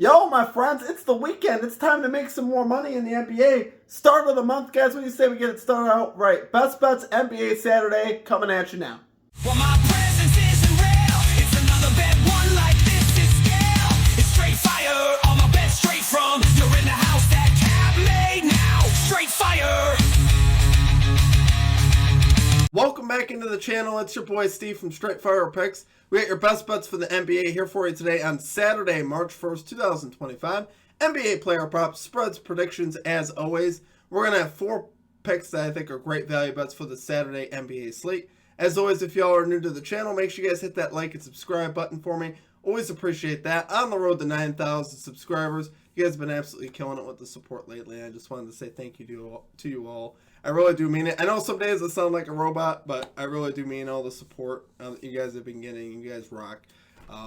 Yo, my friends, it's the weekend. It's time to make some more money in the NBA. Start of the month, guys. What do you say we get it started out right? Best Bets NBA Saturday coming at you now. Well, my presence isn't real. It's another bad one like this is scale. It's straight fire. All my bets straight from. You're in the house that Cap made now. Straight fire. Welcome back into the channel. It's your boy Steve from Straight Fire Picks. We got your best bets for the NBA here for you today on Saturday, March 1st, 2025. NBA player props, spreads, predictions as always. We're going to have 4 picks that I think are great value bets for the Saturday NBA slate. As always, if y'all are new to the channel, make sure you guys hit that like and subscribe button for me. Always appreciate that. On the road to 9,000 subscribers. You guys have been absolutely killing it with the support lately. I just wanted to say thank you to you all. I really do mean it. I know some days I sound like a robot, but I really do mean all the support that you guys have been getting. You guys rock.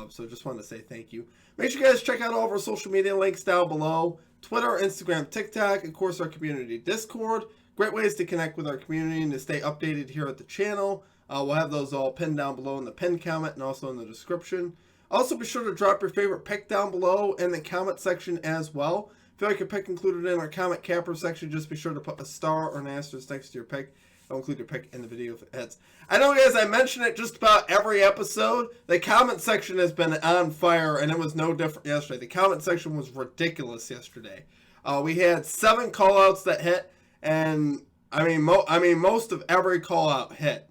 So just wanted to say thank you. Make sure you guys check out all of our social media links down below. Twitter, Instagram, TikTok, of course our community Discord. Great ways to connect with our community and to stay updated here at the channel. We'll have those all pinned down below in the pinned comment and also in the description. Also be sure to drop your favorite pick down below in the comment section as well. If you like your pick included in our comment capper section, just be sure to put a star or an asterisk next to your pick. I'll include your pick in the video if it hits. I know, guys, I mention it just about every episode. The comment section has been on fire, and it was no different yesterday. The comment section was ridiculous yesterday. We had 7 callouts that hit, and I mean most of every callout hit.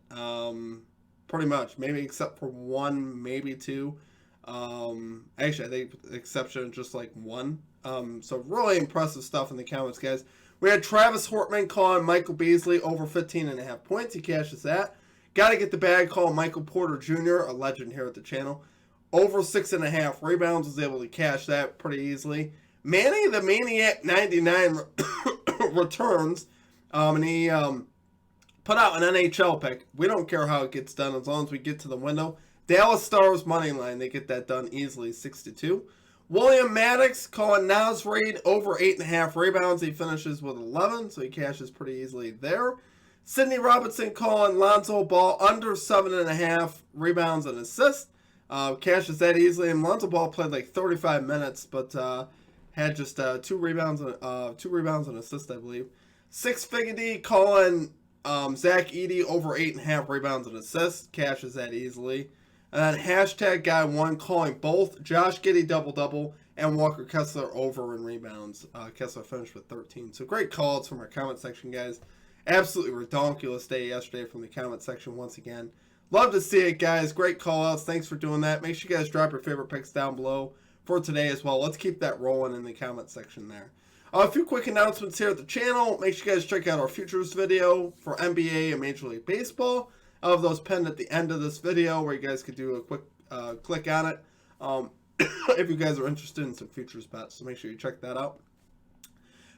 Pretty much, maybe except for 1, maybe 2. Actually, I think the exception is just like 1. So really impressive stuff in the comments, guys. We had Travis Hortman calling Michael Beasley over 15.5 points. He cashes that. Got to get the bag calling Michael Porter Jr., a legend here at the channel. Over 6.5 rebounds, was able to cash that pretty easily. Manny the Maniac 99 returns, and he put out an NHL pick. We don't care how it gets done as long as we get to the window. Dallas Stars money line, they get that done easily, 6-2. William Maddox calling Naz Reid over 8.5 rebounds. He finishes with 11, so he cashes pretty easily there. Sidney Robinson calling Lonzo Ball under 7.5 rebounds and assists. Cashes that easily. And Lonzo Ball played like 35 minutes, but had just 2 rebounds and assists, I believe. Six Figgedy calling Zach Edey over 8.5 rebounds and assists. Cashes that easily. And then hashtag guy 1 calling both Josh Giddey double-double and Walker Kessler over in rebounds. Kessler finished with 13. So great calls from our comment section, guys. Absolutely ridiculous day yesterday from the comment section once again. Love to see it, guys. Great call-outs. Thanks for doing that. Make sure you guys drop your favorite picks down below for today as well. Let's keep that rolling in the comment section there. A few quick announcements here at the channel. Make sure you guys check out our futures video for NBA and Major League Baseball. I'll have those pinned at the end of this video where you guys could do a quick click on it if you guys are interested in some futures bets. So make sure you check that out.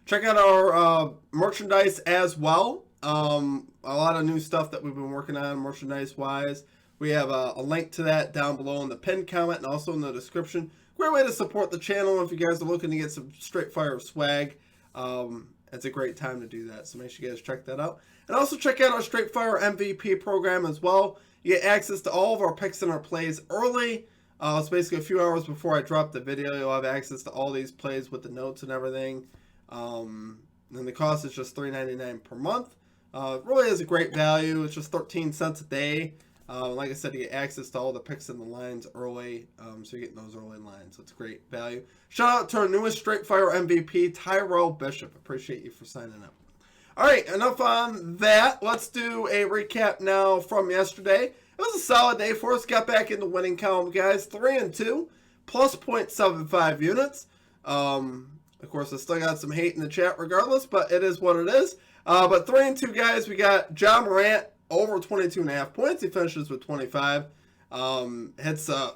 Check out our merchandise as well. A lot of new stuff that we've been working on merchandise-wise. We have a link to that down below in the pinned comment and also in the description. Great way to support the channel if you guys are looking to get some straight fire swag. It's a great time to do that, so make sure you guys check that out. And also check out our Straight Fire MVP program as well. You get access to all of our picks and our plays early. It's basically a few hours before I drop the video. You'll have access to all these plays with the notes and everything. And the cost is just $3.99 per month. Really is a great value. It's just 13 cents a day. Like I said, you get access to all the picks and the lines early, so you're getting those early lines. So it's great value. Shout out to our newest Straight Fire MVP, Tyrell Bishop. Appreciate you for signing up. All right, enough on that. Let's do a recap now from yesterday. It was a solid day for us. Got back in the winning column, guys. 3-2, plus 0.75 units. Of course, I still got some hate in the chat regardless, but it is what it is. But 3-2, guys. We got John Morant over 22.5 points. He finishes with 25. Hits a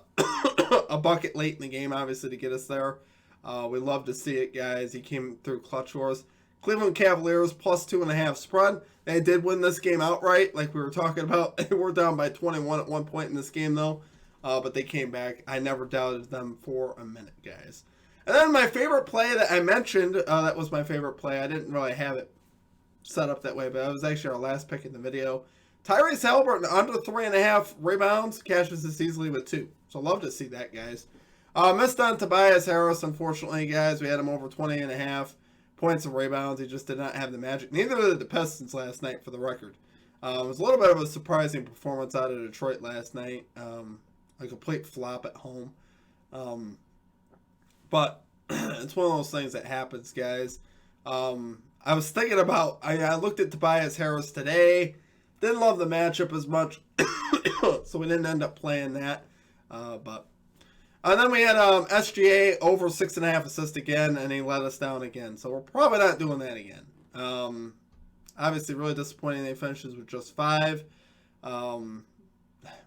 bucket late in the game, obviously, to get us there. We love to see it, guys. He came through clutch for us. Cleveland Cavaliers plus 2.5 spread. They did win this game outright, like we were talking about. They were down by 21 at one point in this game, though. But they came back. I never doubted them for a minute, guys. And then my favorite play that I mentioned, that was my favorite play. I didn't really have it set up that way, but that was actually our last pick in the video. Tyrese Haliburton under 3.5 rebounds, cashes this easily with 2. So love to see that, guys. Missed on Tobias Harris, unfortunately, guys. We had him over 20.5 points and rebounds. He just did not have the magic. Neither did the Pistons last night, for the record. It was a little bit of a surprising performance out of Detroit last night. A complete flop at home. But it's one of those things that happens, guys. I was thinking about, I looked at Tobias Harris today. Didn't love the matchup as much. So we didn't end up playing that. And then we had SGA over 6.5 assists again, and he let us down again. So we're probably not doing that again. Obviously, really disappointing they finishes with just 5.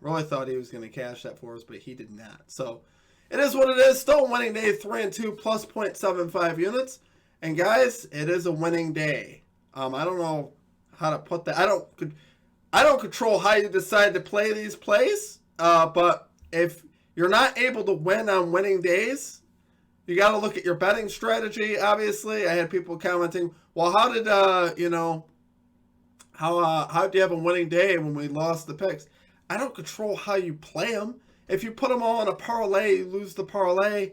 Really thought he was going to cash that for us, but he did not. So it is what it is. Still a winning day, 3-2 plus 0.75 units. And guys, it is a winning day. I don't know how to put that. I don't control how you decide to play these plays. But if you're not able to win on winning days, you got to look at your betting strategy. Obviously, I had people commenting, well, how did how do you have a winning day when we lost the picks? I don't control how you play them. If you put them all in a parlay, you lose the parlay.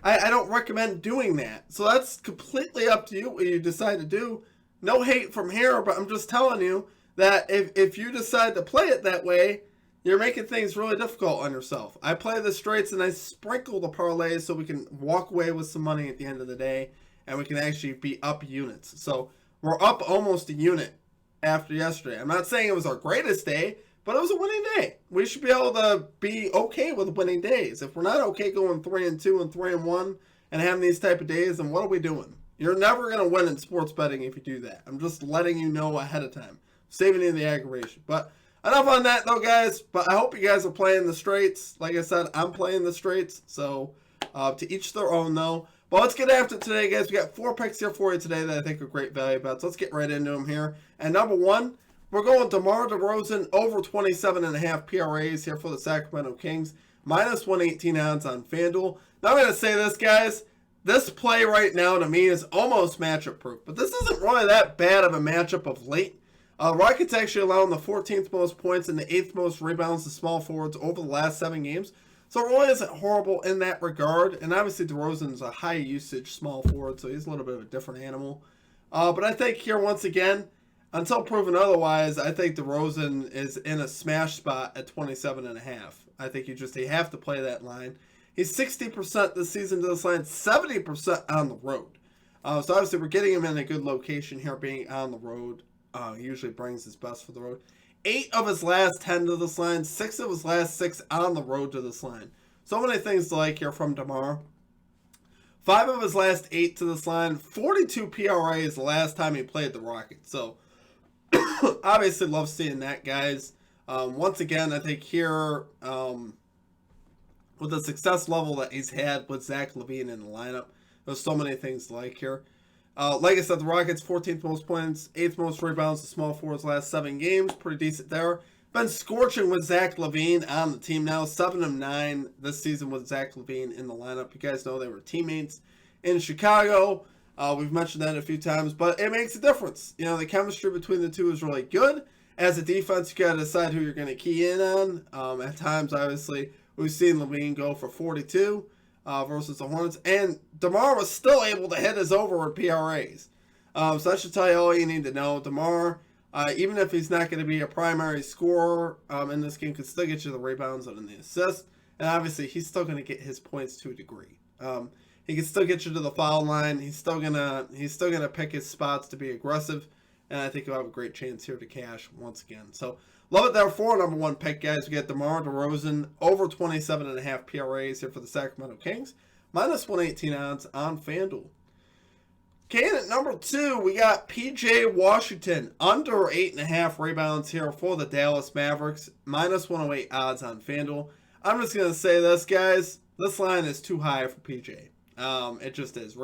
I don't recommend doing that. So that's completely up to you what you decide to do. No hate from here, but I'm just telling you that if you decide to play it that way, you're making things really difficult on yourself. I play the straights and I sprinkle the parlays so we can walk away with some money at the end of the day and we can actually be up units. So we're up almost a unit after yesterday. I'm not saying it was our greatest day, but it was a winning day. We should be able to be okay with winning days. If we're not okay going 3-2 and 3-1 and having these type of days, then what are we doing? You're never going to win in sports betting if you do that. I'm just letting you know ahead of time. Saving you the aggravation. But enough on that, though, guys. But I hope you guys are playing the straights. Like I said, I'm playing the straights. So to each their own, though. But let's get after it today, guys. We got 4 picks here for you today that I think are great value bets. Let's get right into them here. And number 1, we're going DeMar DeRozan over 27.5 PRAs here for the Sacramento Kings. Minus 118 odds on FanDuel. Now I'm going to say this, guys. This play right now to me is almost matchup proof. But this isn't really that bad of a matchup of late. Rockets actually allowing the 14th most points and the 8th most rebounds to small forwards over the last 7 games. So it really isn't horrible in that regard. And obviously DeRozan's a high usage small forward, so he's a little bit of a different animal. But I think here once again, until proven otherwise, I think DeRozan is in a smash spot at 27.5. I think you have to play that line. He's 60% this season to this line, 70% on the road. So obviously we're getting him in a good location here, being on the road. He usually brings his best for the road. 8 of his last 10 to this line, 6 of his last 6 on the road to this line. So many things to like here from DeMar. 5 of his last 8 to this line, 42 PRA is the last time he played the Rockets. So obviously love seeing that, guys. Once again, I think here with the success level that he's had with Zach LaVine in the lineup, there's so many things to like here. Like I said, the Rockets 14th most points, 8th most rebounds to small forwards last 7 games. Pretty decent there. Been scorching with Zach LaVine on the team now. 7-9 this season with Zach LaVine in the lineup. You guys know they were teammates in Chicago. We've mentioned that a few times, but it makes a difference. You know, the chemistry between the two is really good. As a defense, you got to decide who you're going to key in on. At times, obviously, we've seen LaVine go for 42 versus the Hornets, and DeMar was still able to hit his over PRAs. So that should tell you all you need to know. DeMar, even if he's not going to be a primary scorer in this game, can still get you the rebounds and the assists. And obviously, he's still going to get his points to a degree. He can still get you to the foul line. He's still gonna pick his spots to be aggressive, and I think he'll have a great chance here to cash once again. So love it there for number 1 pick, guys. We get DeMar DeRozan over 27.5 PRAs here for the Sacramento Kings, minus 118 odds on FanDuel. Okay, and at number 2, we got PJ Washington under 8.5 rebounds here for the Dallas Mavericks, minus 108 odds on FanDuel. I'm just gonna say this, guys. This line is too high for PJ. It just is.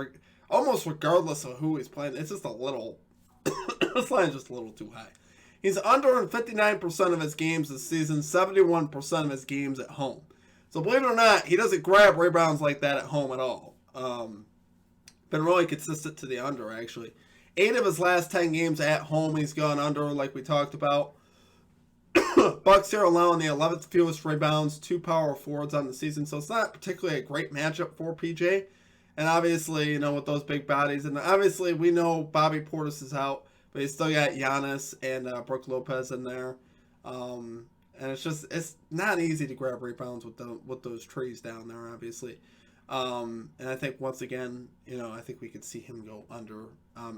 Almost regardless of who he's playing, it's just a little... this line is just a little too high. He's under in 59% of his games this season, 71% of his games at home. So believe it or not, he doesn't grab rebounds like that at home at all. Been really consistent to the under, actually. 8 of his last 10 games at home, he's gone under, like we talked about. Bucks here allowing the 11th fewest rebounds, 2 power forwards on the season, so it's not particularly a great matchup for PJ. And obviously, with those big bodies, and obviously we know Bobby Portis is out, but he's still got Giannis and Brook Lopez in there. And it's not easy to grab rebounds with those trees down there, obviously. And I think once again, I think we could see him go under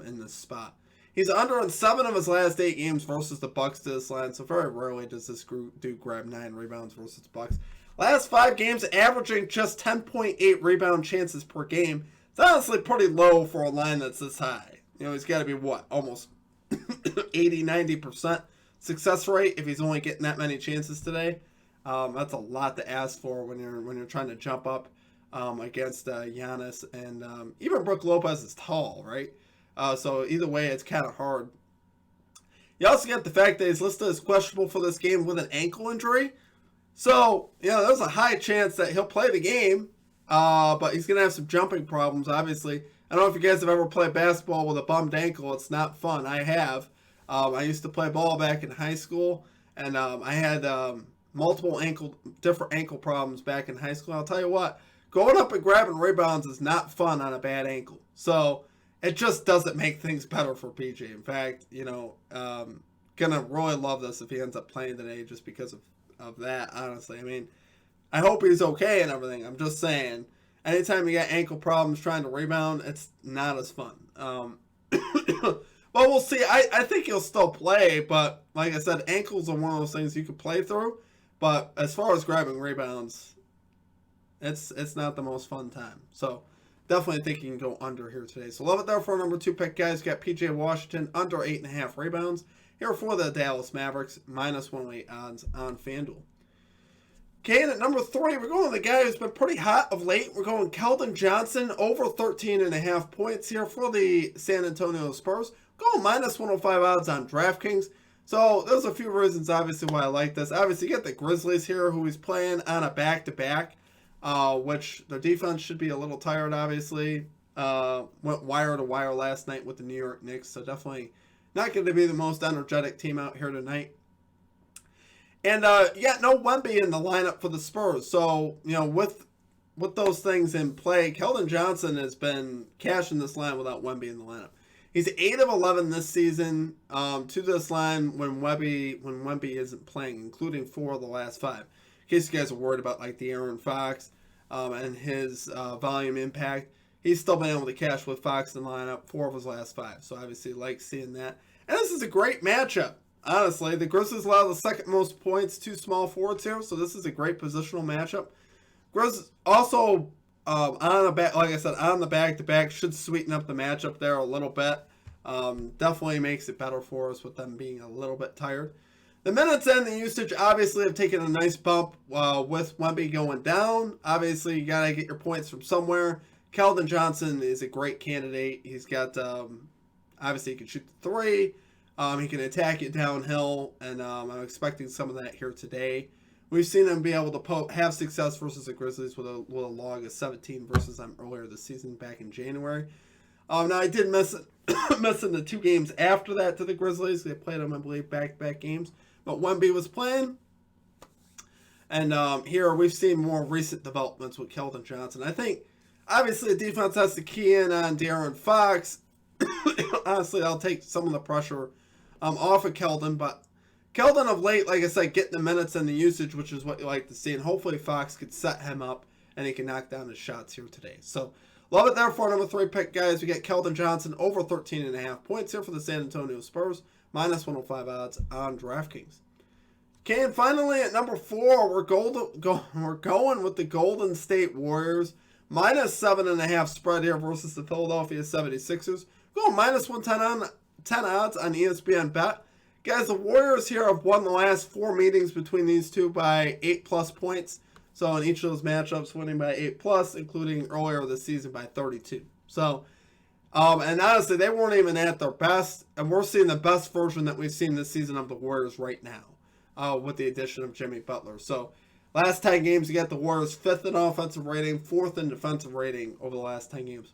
in this spot. He's under in 7 of his last 8 games versus the Bucks to this line, so very rarely does this dude grab 9 rebounds versus the Bucks. Last 5 games, averaging just 10.8 rebound chances per game. It's honestly pretty low for a line that's this high. He's got to be, almost 80-90% success rate if he's only getting that many chances today. That's a lot to ask for when you're trying to jump up against Giannis. And even Brook Lopez is tall, right? So either way, it's kind of hard. You also get the fact that he's listed as questionable for this game with an ankle injury. So, there's a high chance that he'll play the game, but he's going to have some jumping problems, obviously. I don't know if you guys have ever played basketball with a bummed ankle. It's not fun. I have. I used to play ball back in high school, and I had multiple different ankle problems back in high school. I'll tell you what, going up and grabbing rebounds is not fun on a bad ankle. So it just doesn't make things better for PJ. In fact, gonna really love this if he ends up playing today just because of that, honestly. I mean, I hope he's okay and everything. I'm just saying, anytime you got ankle problems trying to rebound, it's not as fun. Well, we'll see. I think he'll still play, but like I said, ankles are one of those things you can play through. But as far as grabbing rebounds, it's not the most fun time. So definitely think he can go under here today. So love it there for our number 2 pick, guys. Got PJ Washington under 8.5 rebounds. Here for the Dallas Mavericks, -108 odds on FanDuel. Okay, and at number 3, we're going with the guy who's been pretty hot of late. We're going Keldon Johnson, over 13.5 points here for the San Antonio Spurs. Going -105 odds on DraftKings. So there's a few reasons, obviously, why I like this. Obviously, you get the Grizzlies here, who he's playing on a back-to-back, which their defense should be a little tired, obviously. Went wire to wire last night with the New York Knicks, so definitely not going to be the most energetic team out here tonight. And no Wemby in the lineup for the Spurs. So, with those things in play, Keldon Johnson has been cashing this line without Wemby in the lineup. He's 8 of 11 this season to this line when Wemby isn't playing, including 4 of the last 5. In case you guys are worried about the Aaron Fox and his volume impact, he's still been able to cash with Fox in the lineup 4 of his last 5. So obviously like seeing that. And this is a great matchup. Honestly, the Grizzlies allow the second most points to small forwards here, so this is a great positional matchup. Grizzlies also on the back-to-back should sweeten up the matchup there a little bit. Definitely makes it better for us with them being a little bit tired. The minutes and the usage obviously have taken a nice bump with Wemby going down. Obviously, you got to get your points from somewhere. Keldon Johnson is a great candidate. He's got, obviously, he can shoot the 3. He can attack it downhill, and I'm expecting some of that here today. We've seen him be able to have success versus the Grizzlies with a log of 17 versus them earlier this season back in January. Now, I did miss in the 2 games after that to the Grizzlies. They played them, I believe, back-to-back games. But Wemby was playing. And here we've seen more recent developments with Keldon Johnson. I think, obviously, the defense has to key in on De'Aaron Fox. Honestly, I'll take some of the pressure off of Keldon, but Keldon of late, like I said, getting the minutes and the usage, which is what you like to see, and hopefully Fox could set him up and he can knock down his shots here today. So, love it there for number 3 pick, guys. We get Keldon Johnson over 13.5 points here for the San Antonio Spurs, -105 odds on DraftKings. Okay, and finally at number 4, we're going with the Golden State Warriors, -7.5 spread here versus the Philadelphia 76ers. Going -110 odds on ESPN Bet. Guys, the Warriors here have won the last 4 meetings between these two by 8+ points. So in each of those matchups, winning by 8+, including earlier this season by 32. So, and honestly, they weren't even at their best. And we're seeing the best version that we've seen this season of the Warriors right now with the addition of Jimmy Butler. So last 10 games, you got the Warriors 5th in offensive rating, 4th in defensive rating over the last 10 games.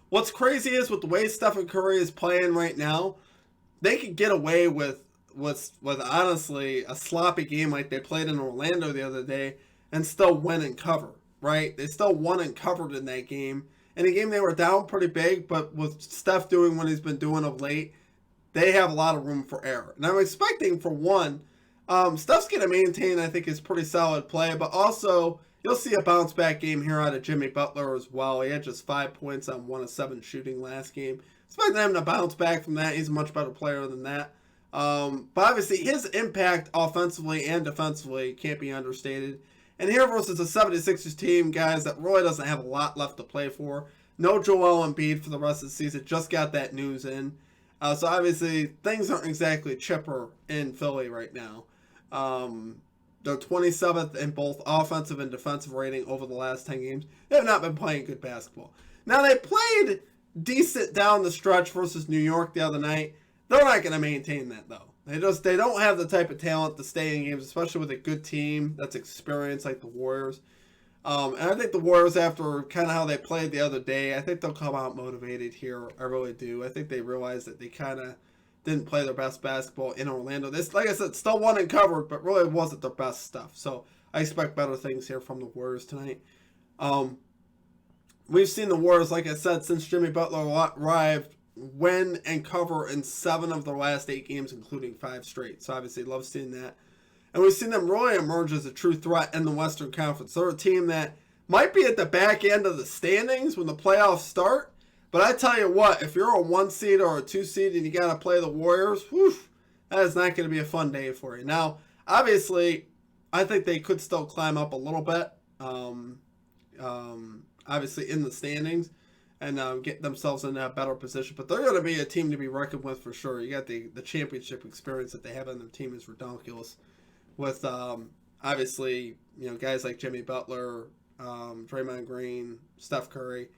What's crazy is with the way Stephen Curry is playing right now, they could get away with with honestly a sloppy game like they played in Orlando the other day and still win and cover, right? They still won and covered in that game. In a game they were down pretty big, but with Steph doing what he's been doing of late, they have a lot of room for error. And I'm expecting, for one, Steph's going to maintain, I think, his pretty solid play, but also you'll see a bounce-back game here out of Jimmy Butler as well. He had just 5 points on 1 of 7 shooting last game. Expecting him to bounce back from that. He's a much better player than that. But obviously, his impact offensively and defensively can't be understated. And here versus a 76ers team, guys, that really doesn't have a lot left to play for. No Joel Embiid for the rest of the season. Just got that news in. So obviously, things aren't exactly chipper in Philly right now. They're 27th in both offensive and defensive rating over the last 10 games. They have not been playing good basketball. Now, they played decent down the stretch versus New York the other night. They're not going to maintain that, though. They don't have the type of talent to stay in games, especially with a good team that's experienced like the Warriors. And I think the Warriors, after kind of how they played the other day, I think they'll come out motivated here. I really do. I think they realize that they kind of didn't play their best basketball in Orlando. This, like I said, still won and covered, but really wasn't their best stuff. So I expect better things here from the Warriors tonight. We've seen the Warriors, like I said, since Jimmy Butler arrived, win and cover in 7 of their last 8 games, including 5 straight. So obviously love seeing that. And we've seen them really emerge as a true threat in the Western Conference. They're a team that might be at the back end of the standings when the playoffs start. But I tell you what, if you're a 1 seed or a 2 seed and you got to play the Warriors, whew, that is not going to be a fun day for you. Now, obviously, I think they could still climb up a little bit, obviously in the standings, and get themselves in a better position. But they're going to be a team to be reckoned with for sure. You got the championship experience that they have on their team is ridiculous. With obviously, guys like Jimmy Butler, Draymond Green, Steph Curry.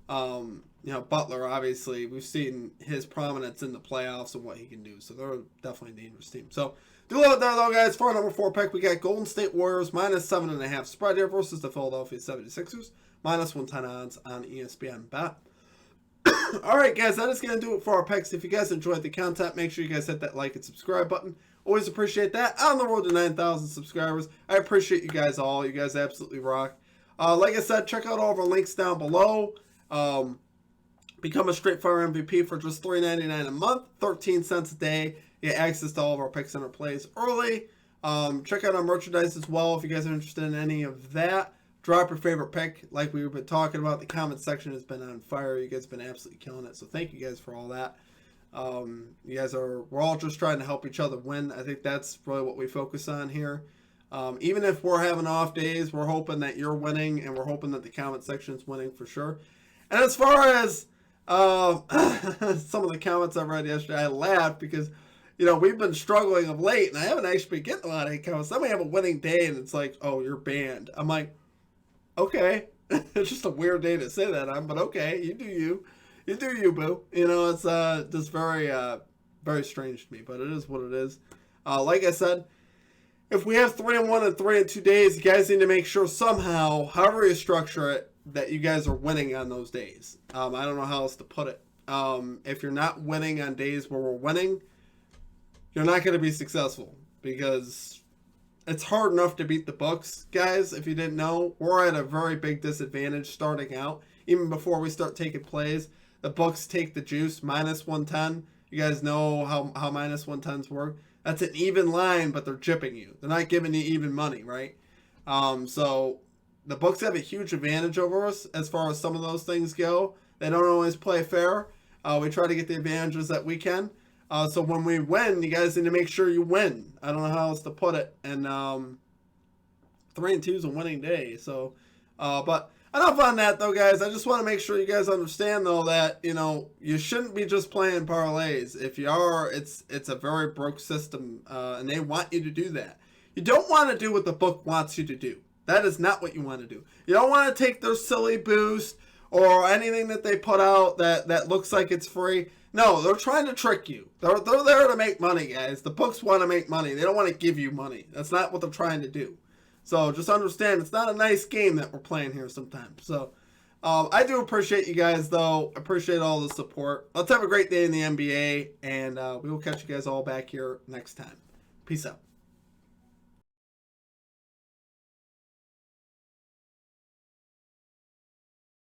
Butler, obviously, we've seen his prominence in the playoffs and what he can do. So they're definitely a dangerous team. So do love it there, though, guys. For our number 4 pick, we got Golden State Warriors minus 7.5 spread here versus the Philadelphia 76ers. Minus 110 odds on ESPN Bet. All right, guys, that is going to do it for our picks. If you guys enjoyed the content, make sure you guys hit that like and subscribe button. Always appreciate that. On the road to 9,000 subscribers. I appreciate you guys all. You guys absolutely rock. Like I said, check out all of our links down below. Become a Straight Fire MVP for just $3.99 a month, 13 cents a day. You get access to all of our picks and our plays early. Check out our merchandise as well if you guys are interested in any of that. Drop your favorite pick like we've been talking about. The comment section has been on fire. You guys have been absolutely killing it. So thank you guys for all that. We're all just trying to help each other win. I think that's really what we focus on here. Even if we're having off days, we're hoping that you're winning, and we're hoping that the comment section is winning for sure. And as far as some of the comments I read yesterday, I laughed because, we've been struggling of late, and I haven't actually been getting a lot of comments. Then we have a winning day, and it's like, oh, you're banned. I'm like, okay. It's just a weird day to say that on, but okay, you do you. You do you, boo. It's just very, very strange to me, but it is what it is. Like I said, if we have 3-1 and 3-2 days, you guys need to make sure somehow, however you structure it, that you guys are winning on those days. I don't know how else to put it. If you're not winning on days where we're winning, you're not going to be successful because it's hard enough to beat the Bucks, guys. If you didn't know, we're at a very big disadvantage starting out. Even before we start taking plays, the Bucks take the juice, minus 110. You guys know how minus 110s work. That's an even line, but they're chipping you. They're not giving you even money, right? So the Bucks have a huge advantage over us as far as some of those things go. They don't always play fair. We try to get the advantages that we can. So when we win, you guys need to make sure you win. I don't know how else to put it. And 3-2 is a winning day. So, but enough on that, though, guys. I just want to make sure you guys understand, though, that, you shouldn't be just playing parlays. If you are, it's a very broke system, and they want you to do that. You don't want to do what the book wants you to do. That is not what you want to do. You don't want to take their silly boost or anything that they put out that looks like it's free. No, they're trying to trick you. They're there to make money, guys. The books want to make money. They don't want to give you money. That's not what they're trying to do. So just understand, it's not a nice game that we're playing here sometimes. So I do appreciate you guys, though. Appreciate all the support. Let's have a great day in the NBA, and we will catch you guys all back here next time. Peace out.